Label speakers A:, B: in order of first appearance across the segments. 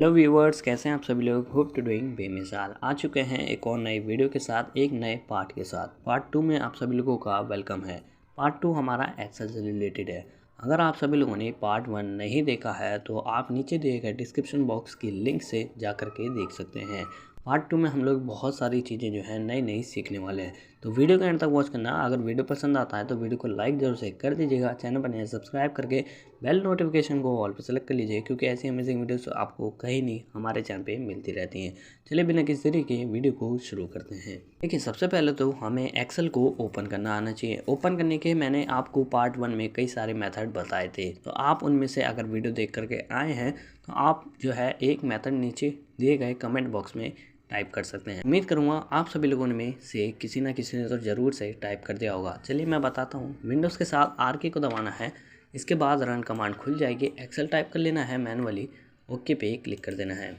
A: Hello viewers, कैसे हैं आप सभी लोग। होप टू डूइंग बेमिसाल आ चुके हैं एक और नई वीडियो के साथ, एक नए पार्ट के साथ। पार्ट 2 में आप सभी लोगों का वेलकम है। पार्ट 2 हमारा एक्सेल से रिलेटेड है। अगर आप सभी लोगों ने पार्ट 1 नहीं देखा है तो आप नीचे दिए गए डिस्क्रिप्शन बॉक्स की लिंक से जा कर के देख सकते हैं। पार्ट 2 में हम लोग बहुत सारी चीज़ें जो हैं नई नई सीखने वाले हैं, तो वीडियो को एंड तक वॉच करना। अगर वीडियो पसंद आता है तो वीडियो को लाइक जरूर से कर दीजिएगा। चैनल पर नए सब्सक्राइब करके बेल नोटिफिकेशन को ऑल पर सेलेक्ट कर लीजिए, क्योंकि ऐसी अमेजिंग वीडियोस आपको कहीं नहीं हमारे चैनल पे मिलती रहती हैं। चलिए बिना किसी देरी के वीडियो को शुरू करते हैं। देखिए, सबसे पहले तो हमें एक्सेल को ओपन करना आना चाहिए। ओपन करने के मैंने आपको पार्ट 1 में कई सारे मेथड बताए थे, तो आप उनमें से अगर वीडियो देख करके आए हैं तो आप जो है एक मेथड नीचे दिए गए कमेंट बॉक्स में टाइप कर सकते हैं। उम्मीद करूंगा आप सभी लोगों में से किसी ना किसी ने तो ज़रूर से टाइप कर दिया होगा। चलिए मैं बताता हूँ। विंडोज़ के साथ आर की को दबाना है, इसके बाद रन कमांड खुल जाएगी। एक्सेल टाइप कर लेना है मैनुअली, ओके पे क्लिक कर देना है।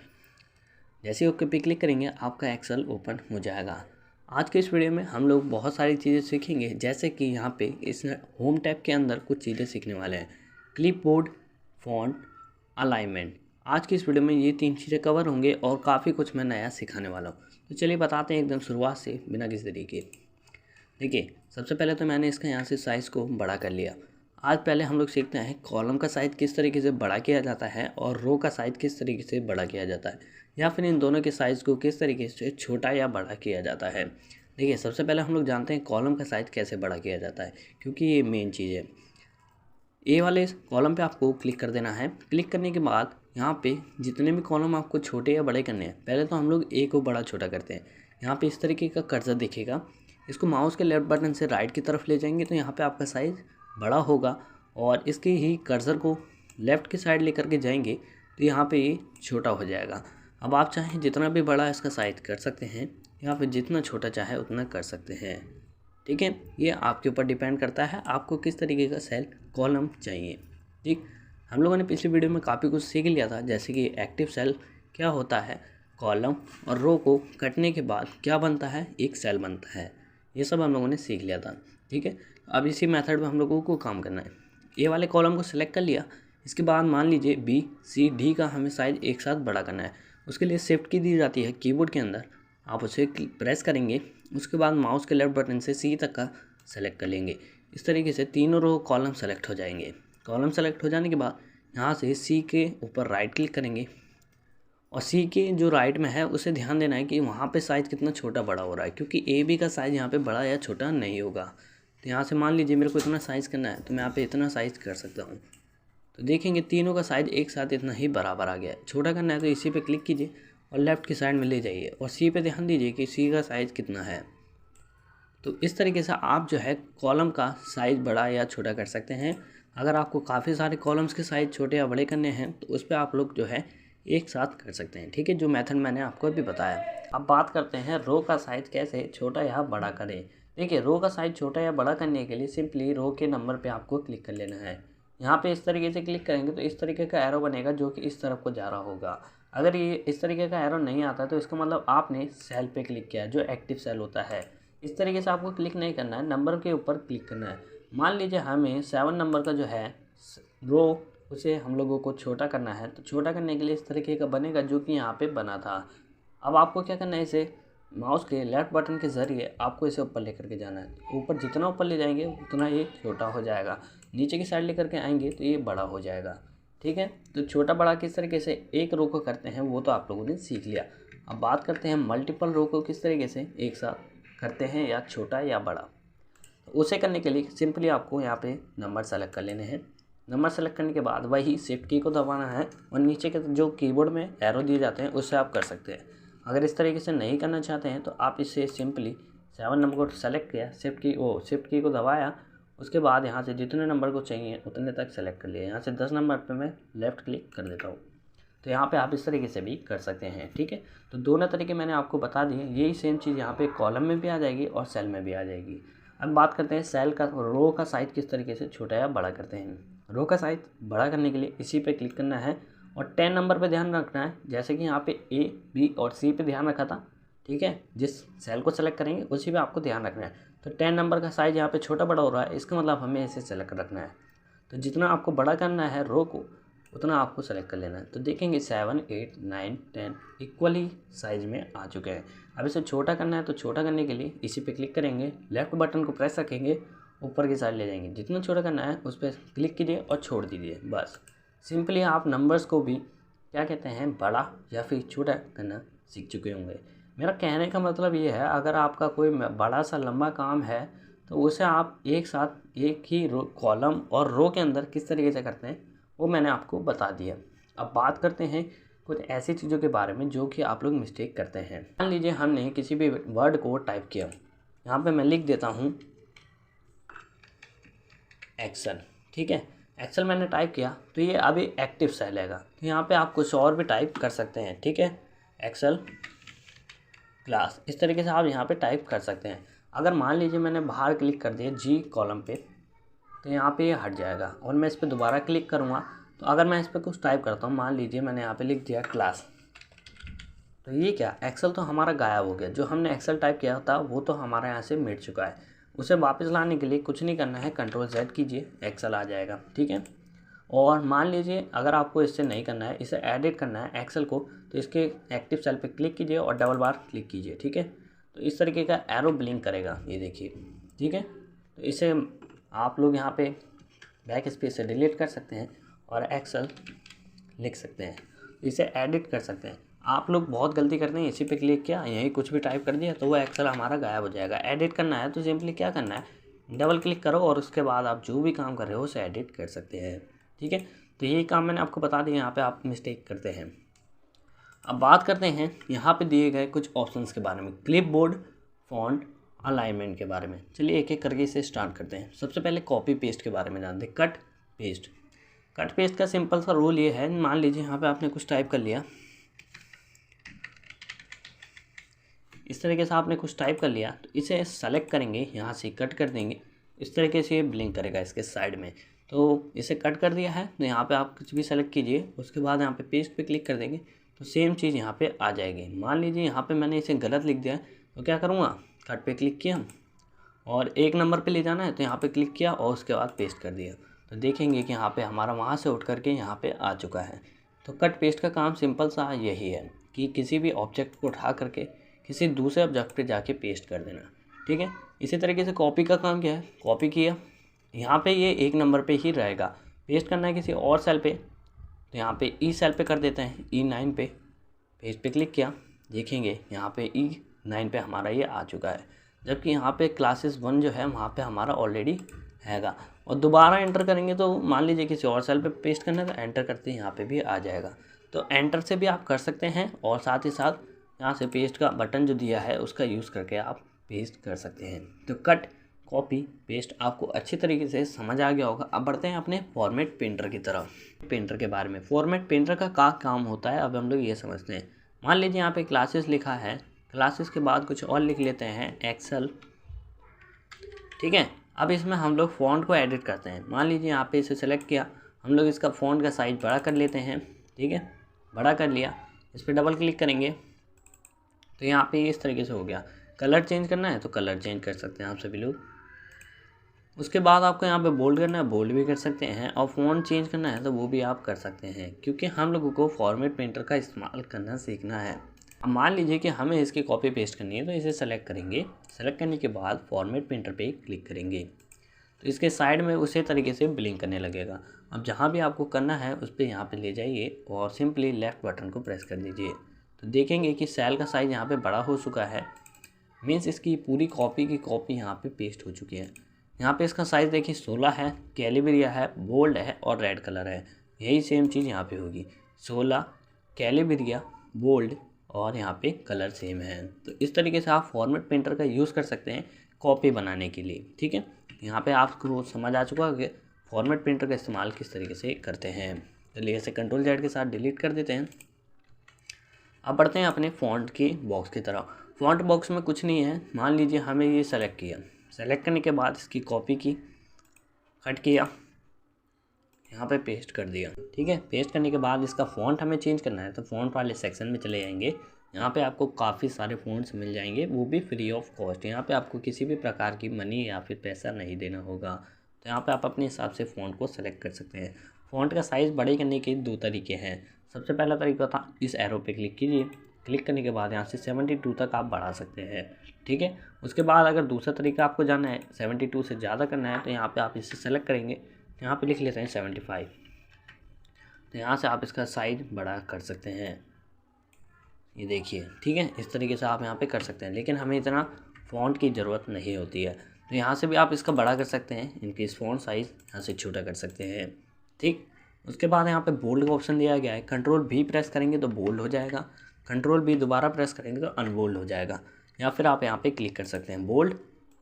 A: जैसे ओके पे क्लिक करेंगे आपका एक्सेल ओपन हो जाएगा। आज के इस वीडियो में हम लोग बहुत सारी चीज़ें सीखेंगे, जैसे कि यहाँ पे इस होम टैब के अंदर कुछ चीज़ें सीखने वाले हैं। Clipboard, font, alignment. आज की इस वीडियो में ये 3 चीज़ें कवर होंगे और काफ़ी कुछ मैं नया सिखाने वाला हूँ। तो चलिए बताते हैं एकदम शुरुआत से बिना किसी तरीके। देखिए, सबसे पहले तो मैंने इसका यहाँ से साइज़ को बड़ा कर लिया। आज पहले हम लोग सीखते हैं कॉलम का साइज़ किस तरीके से बड़ा किया जाता है और रो का साइज़ किस तरीके से बड़ा किया जाता है, या फिर इन दोनों के साइज़ को किस तरीके से छोटा या बड़ा किया जाता है। देखिए, सबसे पहले हम लोग जानते हैं कॉलम का साइज़ कैसे बड़ा किया जाता है, क्योंकि ये मेन चीज़ है। ए वाले कॉलम पे आपको क्लिक कर देना है। क्लिक करने के बाद यहाँ पे जितने भी कॉलम आपको छोटे या बड़े करने हैं, पहले तो हम लोग ए को बड़ा छोटा करते हैं। यहाँ पे इस तरीके का कर्सर दिखेगा, इसको माउस के लेफ्ट बटन से राइट की तरफ ले जाएंगे तो यहाँ पे आपका साइज़ बड़ा होगा, और इसके ही कर्सर को लेफ़्ट की साइड लेकर के जाएंगे तो यहाँ पे ये छोटा हो जाएगा। अब आप चाहें जितना भी बड़ा इसका साइज़ कर सकते हैं, या फिर जितना छोटा चाहे उतना कर सकते हैं। ठीक है, ये आपके ऊपर डिपेंड करता है आपको किस तरीके का सेल कॉलम चाहिए। ठीक, हम लोगों ने पिछली वीडियो में काफ़ी कुछ सीख लिया था, जैसे कि एक्टिव सेल क्या होता है, कॉलम और रो को कटने के बाद क्या बनता है, एक सेल बनता है। ये सब हम लोगों ने सीख लिया था। ठीक है, अब इसी मेथड में हम लोगों को काम करना है। ए वाले कॉलम को सिलेक्ट कर लिया, इसके बाद मान लीजिए बी सी डी का हमें साइज़ एक साथ बड़ा करना है। उसके लिए शिफ्ट की दी जाती है कीबोर्ड के अंदर, आप उसे प्रेस करेंगे, उसके बाद माउस के लेफ्ट बटन से सी तक का सेलेक्ट कर लेंगे। इस तरीके से तीनों रो कॉलम सेलेक्ट हो जाएंगे। कॉलम सेलेक्ट हो जाने के बाद यहाँ से सी के ऊपर राइट क्लिक करेंगे, और सी के जो राइट में है उसे ध्यान देना है कि वहाँ पे साइज़ कितना छोटा बड़ा हो रहा है, क्योंकि ए बी का साइज़ यहाँ पे बड़ा या छोटा नहीं होगा। तो यहाँ से मान लीजिए मेरे को इतना साइज़ करना है, तो मैं यहाँ पे इतना साइज़ कर सकता हूँ। तो देखेंगे तीनों का साइज़ एक साथ इतना ही बराबर आ गया है। छोटा करना है तो इसी पे क्लिक कीजिए और लेफ़्ट की साइड में ले जाइए, और सी पे ध्यान दीजिए कि सी का साइज़ कितना है। तो इस तरीके से आप जो है कॉलम का साइज़ बड़ा या छोटा कर सकते हैं। अगर आपको काफ़ी सारे कॉलम्स के साइज़ छोटे या बड़े करने हैं तो उस पर आप लोग जो है एक साथ कर सकते हैं। ठीक है, जो मेथड मैंने आपको अभी बताया। अब बात करते हैं रो का साइज़ कैसे छोटा या बड़ा करें। देखिए, रो का साइज़ छोटा या बड़ा करने के लिए सिंपली रो के नंबर पे आपको क्लिक कर लेना है। यहाँ पे इस तरीके से क्लिक करेंगे तो इस तरीके का एरो बनेगा जो कि इस तरफ को जा रहा होगा। अगर ये इस तरीके का एरो नहीं आता तो इसका मतलब आपने सेल पे क्लिक किया, जो एक्टिव सेल होता है। इस तरीके से आपको क्लिक नहीं करना है, नंबर के ऊपर क्लिक करना है। मान लीजिए हमें 7 नंबर का जो है रो, उसे हम लोगों को छोटा करना है, तो छोटा करने के लिए इस तरीके का बनेगा जो कि यहाँ पे बना था। अब आपको क्या करना है, इसे माउस के लेफ्ट बटन के ज़रिए आपको इसे ऊपर लेकर के जाना है। ऊपर जितना ऊपर ले जाएंगे उतना ये छोटा हो जाएगा, नीचे की साइड लेकर के आएंगे तो ये बड़ा हो जाएगा। ठीक है, तो छोटा बड़ा किस तरीके से एक रो को करते हैं वो तो आप लोगों ने सीख लिया। अब बात करते हैं मल्टीपल रो को किस तरीके से एक साथ करते हैं, या छोटा या बड़ा। तो उसे करने के लिए सिंपली आपको यहाँ पे नंबर सेलेक्ट कर लेने हैं। नंबर सेलेक्ट करने के बाद वही शिफ्ट की को दबाना है, और नीचे के जो कीबोर्ड में एरो दिए जाते हैं उससे आप कर सकते हैं। अगर इस तरीके से नहीं करना चाहते हैं तो आप इसे सिंपली 7 नंबर को सेलेक्ट किया, शिफ्ट की को दबाया, उसके बाद यहाँ से जितने नंबर को चाहिए उतने तक सेलेक्ट कर लिया। यहाँ से 10 नंबर पर मैं लेफ़्ट क्लिक कर देता हूँ। तो यहाँ पे आप इस तरीके से भी कर सकते हैं। ठीक है, तो दोनों तरीके मैंने आपको बता दिए। यही सेम चीज़ यहाँ पे कॉलम में भी आ जाएगी और सेल में भी आ जाएगी। अब बात करते हैं सेल का, रो का साइज़ किस तरीके से छोटा या बड़ा करते हैं। रो का साइज़ बड़ा करने के लिए इसी पे क्लिक करना है, और 10 नंबर पे ध्यान रखना है, जैसे कि यहाँ पे ए बी और सी पे ध्यान रखा था। ठीक है, जिस सेल को सेलेक्ट करेंगे उसी पे आपको ध्यान रखना है। तो 10 नंबर का साइज़ यहाँ पे छोटा बड़ा हो रहा है, इसका मतलब हमें इसे सेलेक्ट रखना है। तो जितना आपको बड़ा करना है रो को, उतना आपको सेलेक्ट कर लेना है। तो देखेंगे 7, 8, 9, 10 इक्वली साइज़ में आ चुके हैं। अब इसे छोटा करना है तो छोटा करने के लिए इसी पे क्लिक करेंगे, लेफ़्ट बटन को प्रेस रखेंगे, ऊपर की साइड ले जाएंगे, जितना छोटा करना है उस पर क्लिक कीजिए और छोड़ दीजिए। बस सिंपली आप नंबर्स को भी क्या कहते हैं बड़ा या फिर छोटा करना सीख चुके होंगे। मेरा कहने का मतलब ये है, अगर आपका कोई बड़ा सा लंबा काम है तो उसे आप एक साथ एक ही कॉलम और रो के अंदर किस तरीके से करते हैं वो मैंने आपको बता दिया। अब बात करते हैं कुछ ऐसी चीज़ों के बारे में जो कि आप लोग मिस्टेक करते हैं। मान लीजिए हमने किसी भी वर्ड को टाइप किया, यहाँ पे मैं लिख देता हूँ एक्सेल, ठीक है। एक्सेल मैंने टाइप किया तो ये अभी एक्टिव सेल है, तो यहाँ पे आप कुछ और भी टाइप कर सकते हैं, ठीक है। एक्सेल क्लास इस तरीके से आप यहाँ पे टाइप कर सकते हैं। अगर मान लीजिए मैंने बाहर क्लिक कर दिया जी कॉलम पे तो यहाँ पे ये हट जाएगा और मैं इस पर दोबारा क्लिक करूँगा तो अगर मैं इस पर कुछ टाइप करता हूँ, मान लीजिए मैंने यहाँ पे लिख दिया क्लास, तो ये क्या एक्सेल तो हमारा गायब हो गया। जो हमने एक्सेल टाइप किया था वो तो हमारे यहाँ से मिट चुका है। उसे वापस लाने के लिए कुछ नहीं करना है, Ctrl+Z कीजिए, एक्सेल आ जाएगा, ठीक है। और मान लीजिए अगर आपको इससे नहीं करना है, इसे एडिट करना है एक्सेल को, तो इसके एक्टिव सेल पे क्लिक कीजिए और डबल बार क्लिक कीजिए, ठीक है। तो इस तरीके का एरो ब्लिंक करेगा, ये देखिए, ठीक है। तो इसे आप लोग यहाँ पे बैक स्पेस से डिलीट कर सकते हैं और एक्सेल लिख सकते हैं, इसे एडिट कर सकते हैं। आप लोग बहुत गलती करते हैं, इसी पे क्लिक किया, यहीं कुछ भी टाइप कर दिया तो वो एक्सेल हमारा गायब हो जाएगा। एडिट करना है तो सिंपली क्या करना है, डबल क्लिक करो और उसके बाद आप जो भी काम कर रहे हो उसे एडिट कर सकते हैं, ठीक है। तो यही काम मैंने आपको बता दिया, यहाँ पे आप मिस्टेक करते हैं। अब बात करते हैं यहाँ पे दिए गए कुछ ऑप्शंस के बारे में, क्लिपबोर्ड, फॉन्ट, अलाइनमेंट के बारे में। चलिए एक एक करके इसे स्टार्ट करते हैं। सबसे पहले कॉपी पेस्ट के बारे में जानते हैं, कट पेस्ट। कट पेस्ट का सिंपल सा रूल ये है, मान लीजिए यहाँ पे आपने कुछ टाइप कर लिया, इस तरीके से आपने कुछ टाइप कर लिया तो इसे सेलेक्ट करेंगे, यहाँ से कट कर देंगे, इस तरीके से ये ब्लिंक करेगा इसके साइड में। तो इसे कट कर दिया है तो यहाँ पे आप कुछ भी सेलेक्ट कीजिए, उसके बाद यहाँ पे पेस्ट पे क्लिक कर देंगे तो सेम चीज़ यहाँ पे आ जाएगी। मान लीजिए यहाँ पे मैंने इसे गलत लिख दिया तो क्या करूँगा, कट पे क्लिक किया और एक नंबर पे ले जाना है तो यहाँ पे क्लिक किया और उसके बाद पेस्ट कर दिया, तो देखेंगे कि यहाँ पे हमारा वहाँ से उठ करके यहाँ पे आ चुका है। तो कट पेस्ट का काम सिंपल सा यही है कि किसी भी ऑब्जेक्ट को उठा करके किसी दूसरे ऑब्जेक्ट पे जाके पेस्ट कर देना, ठीक है। इसी तरीके से कॉपी का काम क्या है, कॉपी किया, यहाँ पे ये एक नंबर पे ही रहेगा, पेस्ट करना है किसी और सेल पे तो यहाँ पे ई सेल पे कर देते हैं, E9 पे पेस्ट पे क्लिक किया, देखेंगे यहाँ पे E9 पे हमारा ये आ चुका है। जबकि यहाँ पे क्लासेस 1 जो है वहाँ पे हमारा ऑलरेडी हैगा, और दोबारा एंटर करेंगे तो मान लीजिए किसी और सेल पे पेस्ट करना है तो एंटर करते ही यहाँ पे भी आ जाएगा। तो एंटर से भी आप कर सकते हैं और साथ ही साथ यहाँ से पेस्ट का बटन जो दिया है उसका यूज़ करके आप पेस्ट कर सकते हैं। तो कट, कॉपी, पेस्ट आपको अच्छी तरीके से समझ आ गया होगा। अब बढ़ते हैं अपने फॉर्मेट पेंटर की तरफ। पेंटर के बारे में, फॉर्मेट पेंटर का क्या काम होता है अब हम लोग ये समझते हैं। मान लीजिए यहाँ पे क्लासेस लिखा है, क्लासेस के बाद कुछ और लिख लेते हैं एक्सेल, ठीक है। अब इसमें हम लोग फ़ॉन्ट को एडिट करते हैं। मान लीजिए यहाँ पे इसे सेलेक्ट किया, हम लोग इसका फ़ॉन्ट का साइज़ बड़ा कर लेते हैं, ठीक है, बड़ा कर लिया, इस पर डबल क्लिक करेंगे तो यहाँ पे इस तरीके से हो गया। कलर चेंज करना है तो कलर चेंज कर सकते हैं आप सभी लोग। उसके बाद आपको यहाँ पे बोल्ड करना है, बोल्ड भी कर सकते हैं, और फ़ॉन्ट चेंज करना है तो वो भी आप कर सकते हैं, क्योंकि हम लोगों को फॉर्मेट पेंटर का इस्तेमाल करना सीखना है। अब मान लीजिए कि हमें इसकी कॉपी पेस्ट करनी है तो इसे सेलेक्ट करेंगे, सेलेक्ट करने के बाद फॉर्मेट पेंटर पे क्लिक करेंगे तो इसके साइड में उसी तरीके से ब्लिंक करने लगेगा। अब जहाँ भी आपको करना है उस पर यहाँ पर ले जाइए और सिंपली लेफ़्ट बटन को प्रेस कर दीजिए, तो देखेंगे कि सेल का साइज़ यहाँ पर बड़ा हो चुका है, मीन्स इसकी पूरी कॉपी की कॉपी यहाँ पे पेस्ट हो चुकी है। यहाँ पे इसका साइज़ देखिए 16 है, कैलिब्रिया है, बोल्ड है और रेड कलर है। यही सेम चीज़ यहाँ पे होगी, 16 कैलिब्रिया, बोल्ड और यहाँ पे कलर सेम है। तो इस तरीके से आप फॉर्मेट पेंटर का यूज़ कर सकते हैं कॉपी बनाने के लिए, ठीक है। यहाँ पे आपको समझ आ चुका है कि फॉर्मेट पेंटर का इस्तेमाल किस तरीके से करते हैं। चलिए इसे Ctrl+Z के साथ डिलीट कर देते हैं। अब बढ़ते हैं अपने फ़ॉन्ट के बॉक्स की तरफ। फ़ॉन्ट बॉक्स में कुछ नहीं है, मान लीजिए हमें ये सेलेक्ट किया, सेलेक्ट करने के बाद इसकी कॉपी की, कट किया, यहाँ पे पेस्ट कर दिया, ठीक है। पेस्ट करने के बाद इसका फ़ॉन्ट हमें चेंज करना है तो फ़ॉन्ट वाले सेक्शन में चले जाएंगे। यहाँ पे आपको काफ़ी सारे फ़ॉन्ट्स मिल जाएंगे, वो भी फ्री ऑफ कॉस्ट। यहाँ पे आपको किसी भी प्रकार की मनी या फिर पैसा नहीं देना होगा। तो यहाँ पे आप अपने हिसाब से फ़ॉन्ट को सेलेक्ट कर सकते हैं। फ़ॉन्ट का साइज़ बड़े करने के 2 तरीके हैं। सबसे पहला तरीका था इस एरो पे क्लिक कीजिए, क्लिक करने के बाद यहाँ से 72 तक आप बढ़ा सकते हैं, ठीक है। उसके बाद अगर दूसरा तरीका आपको जानना है 72 से ज़्यादा करना है तो यहाँ पे आप इसे सेलेक्ट करेंगे, यहाँ पे लिख लेते हैं 75। तो यहाँ से आप इसका साइज़ बड़ा कर सकते हैं, ये देखिए, ठीक है। इस तरीके से आप यहाँ पे कर सकते हैं, लेकिन हमें इतना फ़ॉन्ट की ज़रूरत नहीं होती है, तो यहाँ से भी आप इसका बड़ा कर सकते हैं, इनकी फ़ॉन्ट साइज़ यहाँ से छोटा कर सकते हैं, ठीक। उसके बाद यहाँ पे बोल्ड का ऑप्शन दिया गया है, कंट्रोल भी प्रेस करेंगे तो बोल्ड हो जाएगा, कंट्रोल भी दोबारा प्रेस करेंगे तो अनबोल्ड हो जाएगा, या फिर आप यहाँ पे क्लिक कर सकते हैं बोल्ड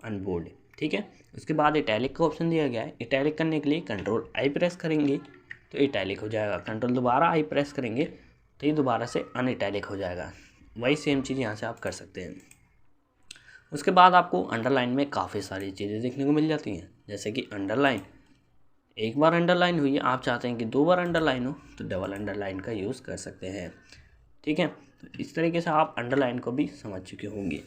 A: अनबोल्ड, ठीक है। उसके बाद इटैलिक का ऑप्शन दिया गया है, इटैलिक करने के लिए कंट्रोल आई प्रेस करेंगे तो इटैलिक हो जाएगा, कंट्रोल दोबारा आई प्रेस करेंगे तो ये दोबारा से अनइटैलिक हो जाएगा। वही सेम चीज़ यहाँ से आप कर सकते हैं। उसके बाद आपको अंडरलाइन में काफ़ी सारी चीज़ें देखने को मिल जाती हैं, जैसे कि अंडरलाइन, एक बार अंडरलाइन हुई है, आप चाहते हैं कि 2 बार अंडरलाइन हो तो डबल अंडरलाइन का यूज़ कर सकते हैं, ठीक है। तो इस तरीके से आप अंडरलाइन को भी समझ चुके होंगे।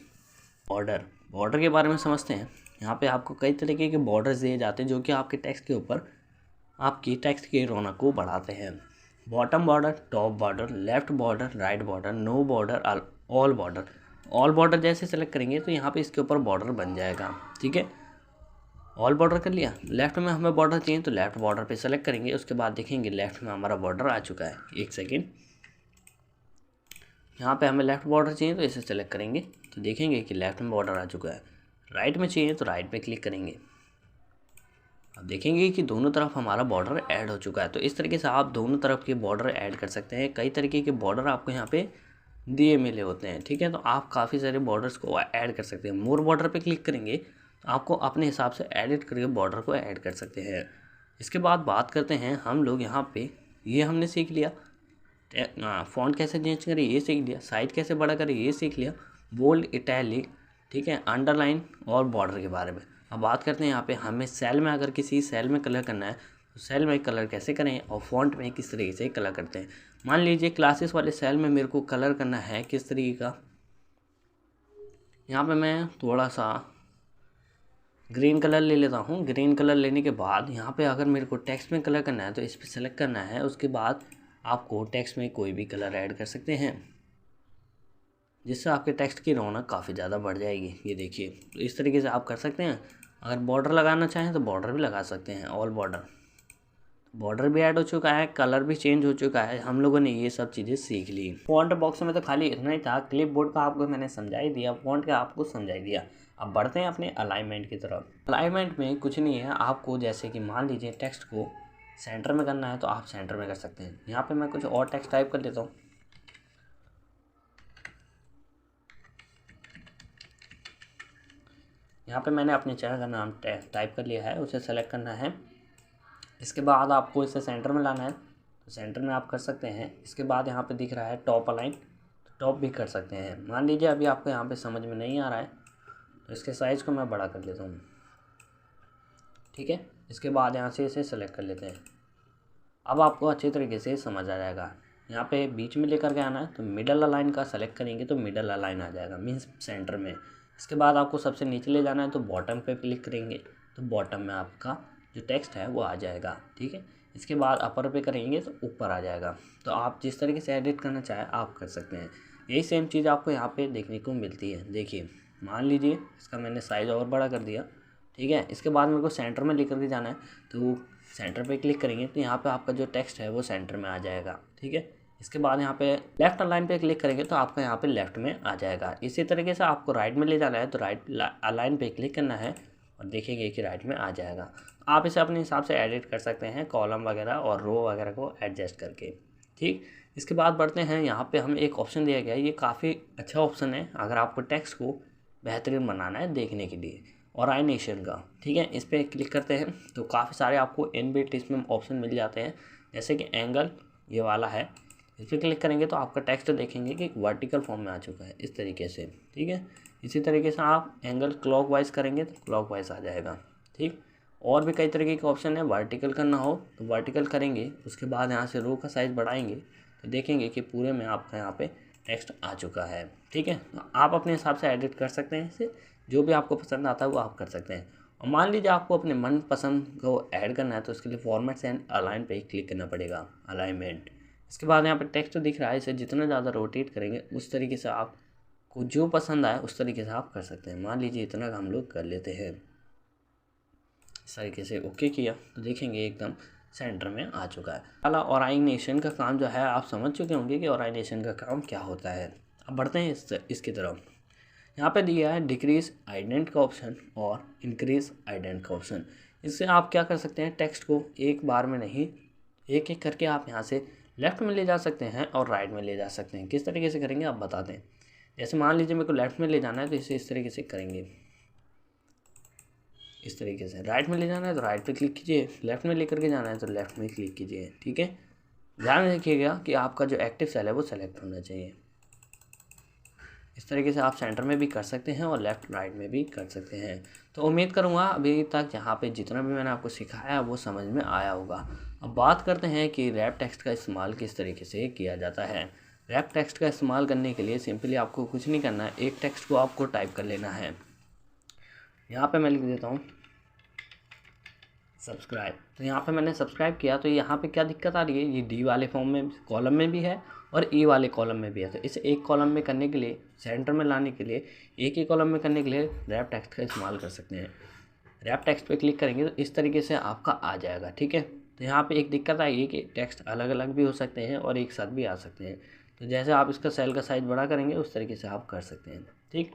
A: बॉर्डर के बारे में समझते हैं। यहाँ पे आपको कई तरीके के बॉर्डर्स दिए जाते हैं जो कि आपके टेक्स्ट के ऊपर आपकी टेक्स्ट की रौनक को बढ़ाते हैं। Bottom border, top border, left border, right border, no border, all border. All border जैसे सेलेक्ट करेंगे तो यहाँ पे इसके ऊपर बॉर्डर बन जाएगा, ठीक है। ऑल बॉर्डर कर लिया। लेफ्ट में हमें बॉर्डर चाहिए तो लेफ्ट बॉर्डर पे सेलेक्ट करेंगे, उसके बाद देखेंगे लेफ्ट में हमारा बॉर्डर आ चुका है। एक सेकेंड, यहाँ पे हमें लेफ्ट बॉर्डर चाहिए तो इसे सेलेक्ट करेंगे तो देखेंगे कि लेफ्ट में बॉर्डर आ चुका है। राइट में चाहिए तो राइट पे क्लिक करेंगे, अब देखेंगे कि दोनों तरफ हमारा बॉर्डर ऐड हो चुका है। तो इस तरीके से आप दोनों तरफ के बॉर्डर ऐड कर सकते हैं। कई तरीके के बॉर्डर आपको यहाँ पे दिए मिले होते हैं, ठीक है। तो आप काफ़ी सारे बॉर्डर्स को ऐड कर सकते हैं। मोर बॉर्डर पे क्लिक करेंगे तो आपको अपने हिसाब से एडिट करके बॉर्डर को ऐड कर सकते हैं। इसके बाद बात करते हैं हम लोग यहाँ पे, ये हमने सीख लिया, फ़ॉन्ट कैसे चेंज करें ये सीख लिया, साइज कैसे बड़ा करें ये सीख लिया, बोल्ड, इटैलिक, ठीक है, अंडरलाइन और बॉर्डर के बारे में। अब बात करते हैं यहाँ पे हमें सेल में, अगर किसी सेल में कलर करना है तो सेल में कलर कैसे करें और फ़ॉन्ट में किस तरीके से कलर करते हैं। मान लीजिए क्लासेस वाले सेल में मेरे को कलर करना है किस तरीके का, यहाँ पे मैं थोड़ा सा ग्रीन कलर ले लेता हूँ। ग्रीन कलर लेने के बाद यहाँ पे अगर मेरे को टेक्स्ट में कलर करना है तो इस पर सेलेक्ट करना है, उसके बाद आपको टेक्स्ट में कोई भी कलर ऐड कर सकते हैं, जिससे आपके टेक्स्ट की रौनक काफ़ी ज़्यादा बढ़ जाएगी। ये देखिए, तो इस तरीके से आप कर सकते हैं। अगर बॉर्डर लगाना चाहें तो बॉर्डर भी लगा सकते हैं, ऑल बॉर्डर भी ऐड हो चुका है, कलर भी चेंज हो चुका है। हम लोगों ने ये सब चीज़ें सीख ली। फॉन्ट बॉक्स में तो खाली इतना ही था, क्लिप बोर्ड का आपको मैंने समझा ही दिया, फॉन्ट का आपको समझा ही दिया। अब बढ़ते हैं अपने अलाइनमेंट की तरफ। अलाइनमेंट में कुछ नहीं है, आपको जैसे कि मान लीजिए टेक्स्ट को सेंटर में करना है तो आप सेंटर में कर सकते हैं। यहाँ पे मैं कुछ और टेक्स्ट टाइप कर लेता हूँ। यहाँ पे मैंने अपने चैनल का नाम टाइप कर लिया है, उसे सेलेक्ट करना है। इसके बाद आपको इसे सेंटर में लाना है तो सेंटर में आप कर सकते हैं। इसके बाद यहाँ पे दिख रहा है टॉप अलाइन, तो टॉप भी कर सकते हैं। मान लीजिए अभी आपको यहाँ पे समझ में नहीं आ रहा है तो इसके साइज़ को मैं बड़ा कर लेता हूँ, ठीक है। इसके बाद यहाँ से इसे सेलेक्ट कर लेते हैं। अब आपको अच्छे तरीके से समझ आ जाएगा। यहाँ पे बीच में लेकर के आना है तो मिडल अलाइन का सेलेक्ट करेंगे तो मिडल अलाइन आ जाएगा, मीन्स सेंटर में। इसके बाद आपको सबसे नीचे ले जाना है तो बॉटम पे क्लिक करेंगे तो बॉटम में आपका जो टेक्स्ट है वो आ जाएगा, ठीक है। इसके बाद अपर पे करेंगे तो ऊपर आ जाएगा। तो आप जिस तरीके से एडिट करना चाहें आप कर सकते हैं। यही सेम चीज़ आपको यहाँ पे देखने को मिलती है। देखिए, मान लीजिए इसका मैंने साइज़ और बड़ा कर दिया, ठीक है। इसके बाद मेरे को सेंटर में लेकर के जाना है तो सेंटर पे क्लिक करेंगे तो यहाँ पे आपका जो टेक्स्ट है वो सेंटर में आ जाएगा, ठीक है। इसके बाद यहाँ पे लेफ्ट अलाइन पे क्लिक करेंगे तो आपका यहाँ पे लेफ्ट में आ जाएगा। इसी तरीके से आपको राइट में ले जाना है तो राइट अलाइन पे क्लिक करना है और देखेंगे कि राइट में आ जाएगा। आप इसे अपने हिसाब से एडिट कर सकते हैं, कॉलम वगैरह और रो वगैरह को एडजस्ट करके, ठीक। इसके बाद बढ़ते हैं, यहाँ पे हमें एक ऑप्शन दिया गया है, ये काफ़ी अच्छा ऑप्शन है अगर आपको टेक्स्ट को बेहतरीन बनाना है देखने के लिए, ऑर्गेनाइजेशन का, ठीक है। इस पर क्लिक करते हैं तो काफ़ी सारे आपको इनबिल्ट इसमें ऑप्शन मिल जाते हैं, जैसे कि एंगल ये वाला है, इस पर क्लिक करेंगे तो आपका टेक्स्ट देखेंगे कि वर्टिकल फॉर्म में आ चुका है इस तरीके से, ठीक है। इसी तरीके से आप एंगल क्लॉकवाइज करेंगे तो क्लॉकवाइज आ जाएगा, ठीक। और भी कई तरीके के ऑप्शन है, वर्टिकल करना हो तो वर्टिकल करेंगे, उसके बाद यहाँ से रो का साइज़ बढ़ाएंगे तो देखेंगे कि पूरे में आपका यहाँ पे टेक्स्ट आ चुका है, ठीक है। आप अपने हिसाब से एडिट कर सकते हैं इसे, जो भी आपको पसंद आता है वो आप कर सकते हैं। और मान लीजिए आपको अपने मनपसंद को ऐड करना है तो उसके लिए फॉर्मेट्स एंड अलाइन पे क्लिक करना पड़ेगा, अलाइनमेंट। इसके बाद यहाँ पे टेक्स्ट दिख रहा है, इसे जितना ज़्यादा रोटेट करेंगे उस तरीके से आपको जो पसंद आए उस तरीके से आप कर सकते हैं। मान लीजिए इतना हम लोग कर लेते हैं, इस तरीके से ओके किया तो देखेंगे एकदम सेंटर में आ चुका है। वाला ऑर्गेनाइजेशन का काम जो है आप समझ चुके होंगे कि ऑर्गेनाइजेशन का काम क्या होता है। अब बढ़ते हैं इसकी तरफ। यहाँ पे दिया है डिक्रीज आइडेंट का ऑप्शन और इंक्रीज आइडेंट का ऑप्शन। इससे आप क्या कर सकते हैं, टेक्स्ट को एक बार में नहीं एक एक करके आप यहाँ से लेफ़्ट में ले जा सकते हैं और राइट में ले जा सकते हैं। किस तरीके से करेंगे आप बता दें। जैसे मान लीजिए मेरे को लेफ़्ट में ले जाना है तो इसे इस तरीके से करेंगे, इस तरीके से। राइट में ले जाना है तो राइट पे क्लिक कीजिए, लेफ़्ट में लेकर के जाना है तो लेफ़्ट में क्लिक कीजिए। ठीक है, ध्यान रखिएगा कि आपका जो एक्टिव सेल है वो सेलेक्ट होना चाहिए। इस तरीके से आप सेंटर में भी कर सकते हैं और लेफ़्ट राइट में भी कर सकते हैं। तो उम्मीद करूँगा अभी तक यहाँ पे जितना भी मैंने आपको सिखाया वो समझ में आया होगा। अब बात करते हैं कि रैप टेक्स्ट का इस्तेमाल किस तरीके से किया जाता है। रैप टेक्स्ट का इस्तेमाल करने के लिए सिंपली आपको कुछ नहीं करना है, एक टेक्स्ट को आपको टाइप कर लेना है। यहाँ पे मैं लिख देता हूँ सब्सक्राइब। तो यहाँ पे मैंने सब्सक्राइब किया तो यहाँ पे क्या दिक्कत आ रही है, ये डी वाले फॉर्म में कॉलम में भी है और ई वाले कॉलम में भी है। तो इसे एक कॉलम में करने के लिए, सेंटर में लाने के लिए, एक ही कॉलम में करने के लिए रैप टेक्स्ट का इस्तेमाल कर सकते हैं। रैप टेक्स्ट पे क्लिक करेंगे तो इस तरीके से आपका आ जाएगा। ठीक है, तो यहाँ पे एक दिक्कत आएगी कि टेक्स्ट अलग अलग भी हो सकते हैं और एक साथ भी आ सकते हैं। तो जैसे आप इसका सेल का साइज़ बड़ा करेंगे उस तरीके से आप कर सकते हैं। ठीक,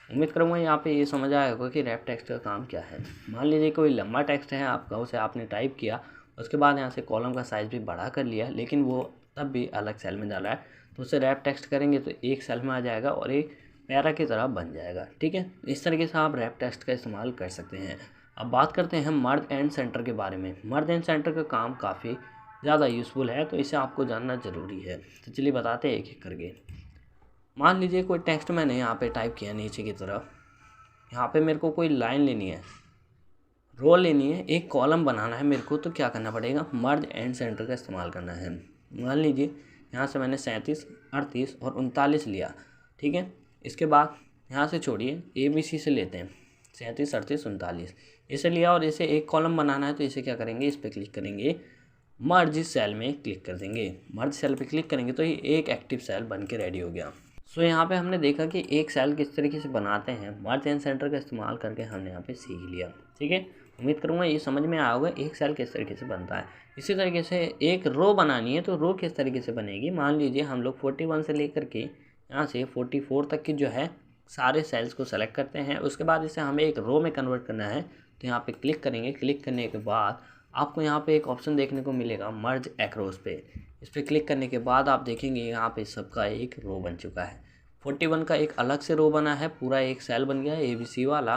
A: उम्मीद करूँगा यहाँ पे ये समझ आया होगा कि रैप टेक्स्ट का काम क्या है। मान लीजिए कोई लंबा टेक्स्ट है आपका, उसे आपने टाइप किया, उसके बाद यहाँ से कॉलम का साइज़ भी बड़ा कर लिया, लेकिन वो तब भी अलग सेल में डाला है, तो उसे रैप टेक्स्ट करेंगे तो एक सेल में आ जाएगा और एक पैरा की तरह बन जाएगा। ठीक है, इस तरीके से आप रैप टेक्स्ट का इस्तेमाल कर सकते हैं। अब बात करते हैं मर्ज एंड सेंटर के बारे में। मर्ज एंड सेंटर का काम काफ़ी ज़्यादा यूज़फुल है, तो इसे आपको जानना ज़रूरी है। तो चलिए बताते हैं एक एक करके। मान लीजिए कोई टेक्स्ट मैंने यहाँ पे टाइप किया नीचे की तरफ, यहाँ पे मेरे को कोई लाइन लेनी है, रो लेनी है, एक कॉलम बनाना है मेरे को, तो क्या करना पड़ेगा, मर्ज एंड सेंटर का इस्तेमाल करना है। मान लीजिए यहाँ से मैंने 37, 38 और 39 लिया। ठीक है, इसके बाद यहाँ से छोड़िए ABC से लेते हैं 37, 38, 39 इसे लिया और इसे एक कॉलम बनाना है। तो इसे क्या करेंगे, इस पर क्लिक करेंगे, मर्ज सेल में क्लिक कर देंगे। मर्ज सेल पे क्लिक करेंगे तो ये एक एक्टिव सेल बन के रेडी हो गया। सो यहाँ पे हमने देखा कि एक सेल किस तरीके से बनाते हैं, मर्ज एंड सेंटर का इस्तेमाल करके हमने यहाँ पे सीख लिया। ठीक है, उम्मीद करूँगा ये समझ में आया होगा एक सेल किस तरीके से बनता है। इसी तरीके से एक रो बनानी है तो रो किस तरीके से बनेगी। मान लीजिए हम लोग 41 से लेकर के यहाँ से 44 तक की जो है सारे सेल्स को सेलेक्ट करते हैं। उसके बाद इसे हमें एक रो में कन्वर्ट करना है, तो यहाँ पे क्लिक करेंगे। क्लिक करने के बाद आपको यहाँ पे एक ऑप्शन देखने को मिलेगा मर्ज एक्रोस पे। इस पर क्लिक करने के बाद आप देखेंगे यहाँ पे सबका एक रो बन चुका है। 41 का एक अलग से रो बना है, पूरा एक सेल बन गया है ABC वाला।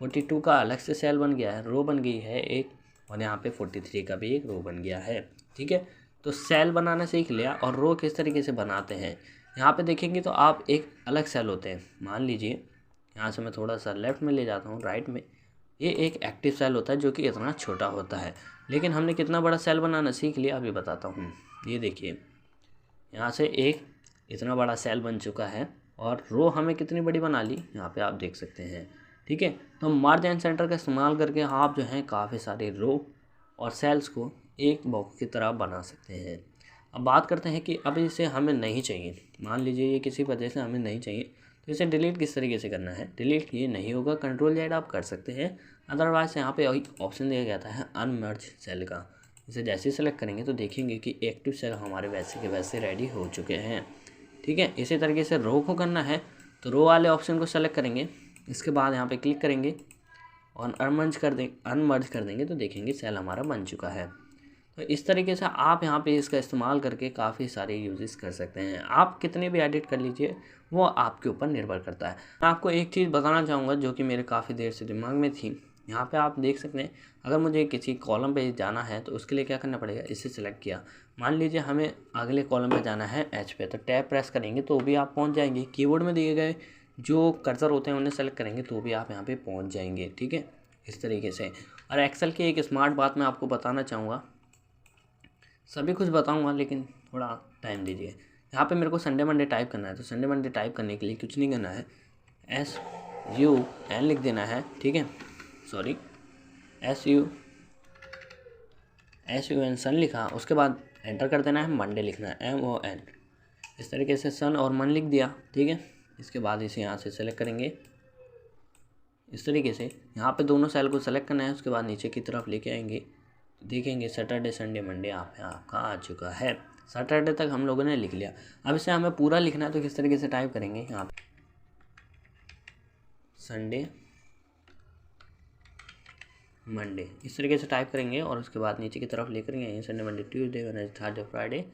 A: 42 का अलग से सेल बन गया है, रो बन गई है एक, और यहाँ पे 43 का भी एक रो बन गया है। ठीक है, तो सेल बनाना सीख लिया और रो किस तरीके से बनाते हैं यहाँ पे देखेंगे तो आप एक अलग सेल होते हैं। मान लीजिए यहाँ से मैं थोड़ा सा लेफ़्ट में ले जाता हूँ, राइट में, ये एक एक्टिव सेल होता है जो कि इतना छोटा होता है, लेकिन हमने कितना बड़ा सेल बनाना सीख लिया अभी बताता हूँ। ये देखिए यहाँ से एक इतना बड़ा सेल बन चुका है और रो हमें कितनी बड़ी बना ली यहाँ पे आप देख सकते हैं। ठीक है, तो मर्ज एंड सेंटर का इस्तेमाल करके आप जो हैं काफ़ी सारे रो और सेल्स को एक बॉक्स की तरह बना सकते हैं। अब बात करते हैं कि अब इसे हमें नहीं चाहिए, मान लीजिए ये किसी वजह से हमें नहीं चाहिए, तो इसे डिलीट किस तरीके से करना है। डिलीट ये नहीं होगा, Ctrl Z आप कर सकते हैं, अदरवाइज़ यहाँ पे ऑप्शन दिया गया है अनमर्ज सेल का। इसे जैसे ही सेलेक्ट करेंगे तो देखेंगे कि एक्टिव सेल हमारे वैसे के वैसे रेडी हो चुके हैं। ठीक है, इसी तरीके से रो को करना है तो रो वाले ऑप्शन को सेलेक्ट करेंगे, इसके बाद यहाँ पे क्लिक करेंगे और अनमर्ज कर देंगे तो देखेंगे सेल हमारा बन चुका है। तो इस तरीके से आप यहाँ पे इसका इस्तेमाल करके काफ़ी सारे यूजेस कर सकते हैं। आप कितने भी एडिट कर लीजिए, वो आपके ऊपर निर्भर करता है। मैं आपको एक चीज़ बताना चाहूँगा जो कि मेरे काफ़ी देर से दिमाग में थी। यहाँ पे आप देख सकते हैं, अगर मुझे किसी कॉलम पे जाना है तो उसके लिए क्या करना पड़ेगा, इसे सिलेक्ट किया। मान लीजिए हमें अगले कॉलम पे जाना है H पे, तो टैब प्रेस करेंगे तो भी आप पहुँच जाएंगे। कीबोर्ड में दिए गए जो कर्सर होते हैं उन्हें सेलेक्ट करेंगे तो भी आप यहाँ पे पहुँच जाएंगे। ठीक है, इस तरीके से। और एक्सेल की एक स्मार्ट बात मैं आपको बताना चाहूँगा, सभी कुछ बताऊँगा लेकिन थोड़ा टाइम दीजिए। यहाँ पे मेरे को संडे मंडे टाइप करना है, तो संडे मंडे टाइप करने के लिए कुछ नहीं करना है, SUN लिख देना है। ठीक है, सॉरी, SUN सन लिखा, उसके बाद एंटर कर देना है, मंडे लिखना है MON। इस तरीके से सन और मन लिख दिया, ठीक है। इसके बाद इसे यहाँ से सेलेक्ट करेंगे इस तरीके से, यहाँ पे दोनों सेल को सेलेक्ट करना है। उसके बाद नीचे की तरफ लेके आएंगे, देखेंगे सैटरडे संडे मंडे आपका आ चुका है। सैटरडे तक हम लोगों ने लिख लिया। अब इसे हमें पूरा लिखना है, तो किस तरीके से टाइप करेंगे, यहाँ पे संडे मंडे इस तरीके से टाइप करेंगे और उसके बाद नीचे की तरफ लेकर आएंगे Sunday Monday Tuesday Wednesday Thursday Friday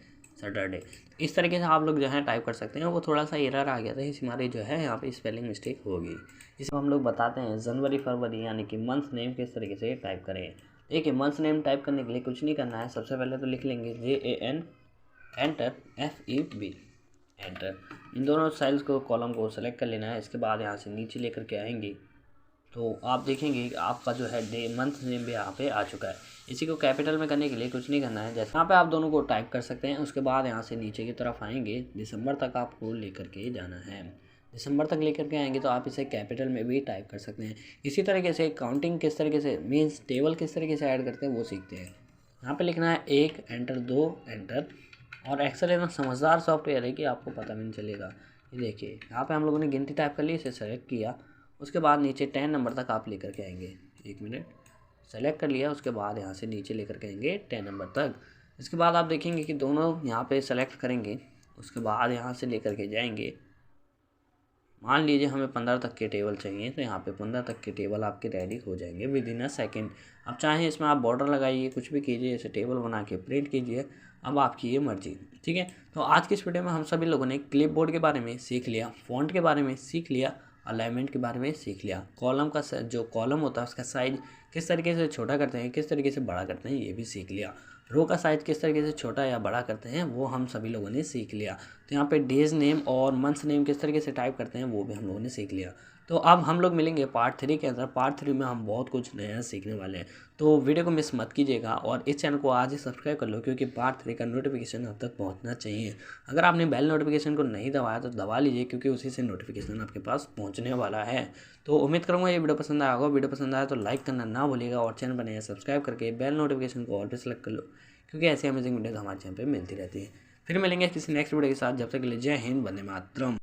A: Saturday. इस तरीके से आप लोग जो है टाइप कर सकते हैं। वो थोड़ा सा एरर आ गया था, इस हमारे जो है यहाँ पे स्पेलिंग मिस्टेक होगी। इसे हम लोग बताते हैं जनवरी फरवरी यानी कि मंथ नेम किस तरीके से टाइप करें। देखिए मंथ नेम टाइप करने के लिए कुछ नहीं करना है। सबसे पहले तो लिख लेंगे JAN एंटर FEB एंटर। इन दोनों सेल्स को कॉलम को सेलेक्ट कर लेना है। इसके बाद यहाँ से नीचे लेकर के आएंगे तो आप देखेंगे कि आपका जो है डे मंथ नेम भी यहाँ पे आ चुका है। इसी को कैपिटल में करने के लिए कुछ नहीं करना है, जैसे यहाँ पे आप दोनों को टाइप कर सकते हैं। उसके बाद यहाँ से नीचे की तरफ आएंगे, दिसंबर तक आपको लेकर के जाना है। दिसंबर तक लेकर के आएंगे तो आप इसे कैपिटल में भी टाइप कर सकते हैं। इसी तरीके से काउंटिंग किस तरीके से मीन्स टेबल किस तरीके से ऐड करते हैं वो सीखते हैं। यहाँ पर लिखना है 1 एंटर 2 एंटर। और एक्सेल इतना समझदार सॉफ्टवेयर है कि आपको पता भी नहीं चलेगा। ये देखिए यहाँ पर हम लोगों ने गिनती टाइप कर ली, इसे सेलेक्ट किया। उसके बाद नीचे 10 नंबर तक आप लेकर के आएंगे। 1 मिनट सेलेक्ट कर लिया। उसके बाद यहाँ से नीचे लेकर के आएंगे 10 नंबर तक। इसके बाद आप देखेंगे कि दोनों यहाँ पे सेलेक्ट करेंगे। उसके बाद यहाँ से लेकर के जाएंगे, मान लीजिए हमें 15 तक के टेबल चाहिए, तो यहाँ पे 15 तक के टेबल आपके रेडी हो जाएंगे विदिन अ सेकेंड। अब चाहें इसमें आप बॉर्डर लगाइए, कुछ भी कीजिए, इसे टेबल बना के प्रिंट कीजिए, अब आपकी ये मर्जी, ठीक है। तो आज की इस वीडियो में हम सभी लोगों ने क्लिपबोर्ड के बारे में सीख लिया, फ़ॉन्ट के बारे में सीख लिया, अलाइनमेंट के बारे में सीख लिया, कॉलम का जो कॉलम होता है उसका साइज किस तरीके से छोटा करते हैं, किस तरीके से बड़ा करते हैं, ये भी सीख लिया। रो का साइज़ किस तरीके से छोटा या बड़ा करते हैं वो हम सभी लोगों ने सीख लिया। तो यहाँ पे डेज नेम और मंथ्स नेम किस तरीके से टाइप करते हैं वो भी हम लोगों ने सीख लिया। तो अब हम लोग मिलेंगे पार्ट 3 के अंदर। पार्ट 3 में हम बहुत कुछ नया सीखने वाले हैं, तो वीडियो को मिस मत कीजिएगा और इस चैनल को आज ही सब्सक्राइब कर लो, क्योंकि पार्ट 3 का नोटिफिकेशन अब तक पहुंचना चाहिए। अगर आपने बेल नोटिफिकेशन को नहीं दबाया तो दबा लीजिए, क्योंकि उसी से नोटिफिकेशन आपके पास पहुंचने वाला है। तो उम्मीद करूँगा ये वीडियो पसंद आया होगा। वीडियो पसंद आया तो लाइक करना ना भूलिएगा और चैनल बने सब्सक्राइब करके बेल नोटिफिकेशन को ऑल पे सेलेक्ट कर लो, क्योंकि ऐसी अमेजिंग वीडियोस हमारे चैनल पे मिलती रहती है। फिर मिलेंगे किसी नेक्स्ट वीडियो के साथ, जब तक के लिए जय हिंद, वंदे मातरम।